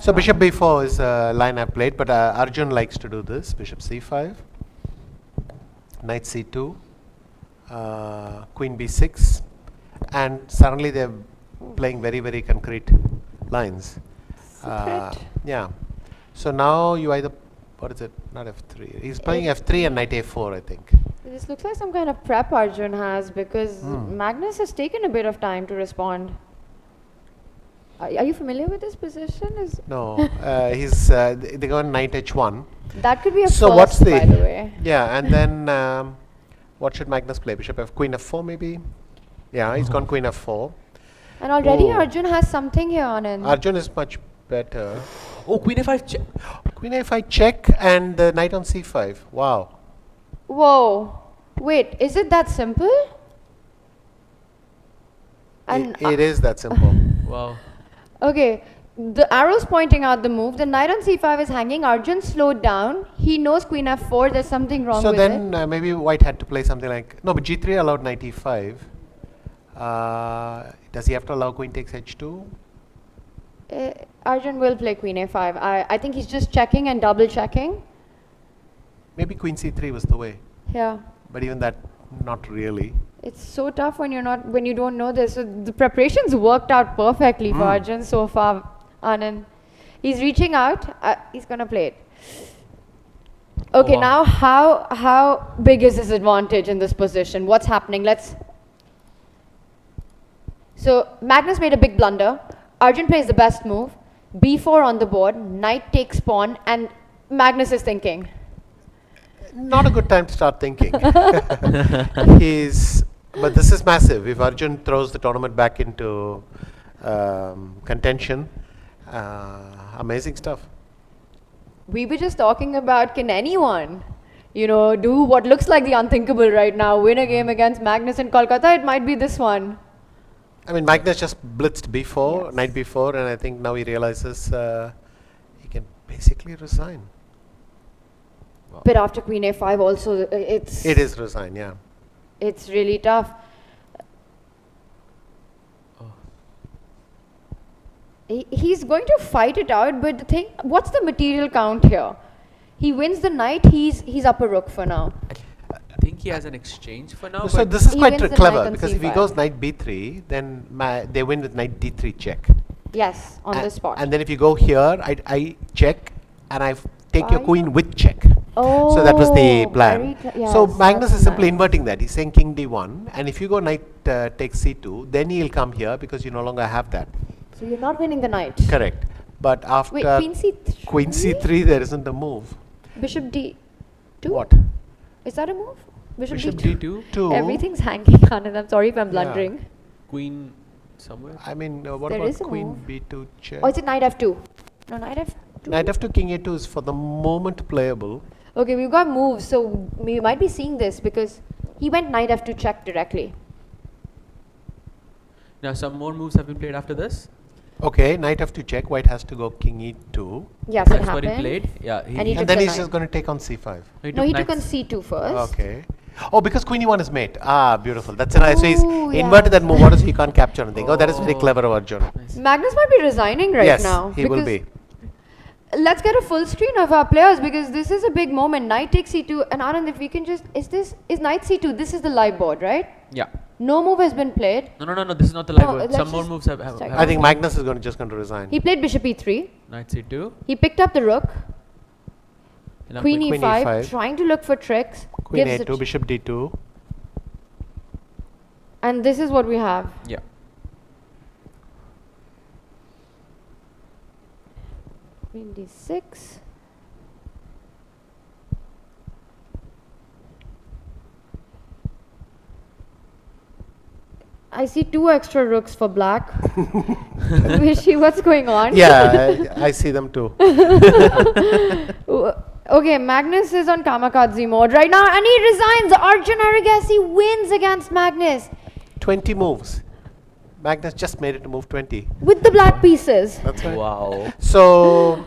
So bishop b4 is a line I've played, but Arjun likes to do this. Bishop c5, knight c2, queen b6, and suddenly they're playing very, very concrete lines. Yeah. So now you either, what is it? Not f3. He's playing f3 and knight a4, I think. This looks like some kind of prep Arjun has, because Magnus has taken a bit of time to respond. Are you familiar with this position? No, they go on knight h1. That could be a So first, what's the, by the way. yeah, and then what should Magnus play? Bishop f, queen f4 maybe? Yeah, he's gone queen f4. And already Arjun has something here on him. Arjun is much better. Oh, queen f5 check. Queen a5 check and the knight on c5. Wow. Whoa. Wait, is it that simple? And It is that simple. Wow. okay, the arrow's pointing out the move. The knight on c5 is hanging. Arjun slowed down. He knows queen f4. There's something wrong So with then it. maybe white had to play something like, no, but g3 allowed knight e5. Does he have to allow queen takes h2? Arjun will play queen a5. I think he's just checking and double checking. Maybe queen c3 was the way, Yeah. but even that, not really. It's so tough when you don't know this. So the preparations worked out perfectly for Arjun so far, Anand. He's reaching out. He's gonna play it. Okay, Wow. now how big is his advantage in this position? What's happening? So Magnus made a big blunder. Arjun plays the best move. b4 on the board. Knight takes pawn, and Magnus is thinking. Not a good time to start thinking. But this is massive. If Arjun throws the tournament back into contention, amazing stuff. We were just talking about, can anyone, do what looks like the unthinkable right now, win a game against Magnus in Kolkata? It might be this one. I mean, Magnus just blitzed b4, knight b4, and I think now he realizes he can basically resign. But after queen a5 also, It is resign, yeah. it's really tough. He's going to fight it out, but the thing, what's the material count here? He wins the knight, he's up a rook for now. I think he has an exchange for now. So but this is He quite wins the knight clever, on because if he c5. goes knight b3, then they win with knight d3 check. Yes, on the spot. And then if you go here, I check, and I take your Why? queen with check. So that was the plan. So Magnus is simply inverting that. He's saying king d1, and if you go knight takes c2, then he'll come here because you no longer have that. So you're not winning the knight. Correct. But after Wait, queen c3? queen c3, there isn't a move. Bishop d2? What? Is that a move? Bishop d2? d2, Two. Everything's hanging, Anand. I'm sorry if I'm blundering. queen somewhere. I mean, what There about is a queen move. b2 check? Oh, is it knight f2? No, knight f2. Knight f2, king a2 is for the moment playable. Okay, we've got moves, so we might be seeing this because he went knight f2 check directly. Now some more moves have been played after this. Okay, knight f2 check. White has to go king e2. Yes, it That's what happened. he played. Yeah. And he took And then the he's knight. just going to take on c5. No, he took on knights. c2 first. Okay. Oh, because queen e1 is mate. Ah, beautiful. That's a nice. So he's Ooh, inverted yeah. that move. What is he can't capture anything? Oh, that is very clever of Arjun. Magnus might be resigning right Yes, now. he will because be. Let's get a full screen of our players because this is a big moment. Knight takes c2, and Anand, if we can just, is knight c2? This is the live board, right? Yeah. No move has been played. No. This is not the live No, board. let's Some more just moves have check. I think Magnus is just going to resign. He played bishop e3. Knight c2. He picked up the rook. And now Queen Queen e5, e5. trying to look for tricks. Queen gives a2, it- bishop d2. And this is what we have. Yeah. Queen d6. I see 2 extra rooks for black. Vishy, what's going on? Yeah, I see them too. Okay, Magnus is on kamikaze mode right now and he resigns. Arjun Erigaisi wins against Magnus 20 moves. Magnus just made it to move 20. with the black pieces. That's right. Wow. So,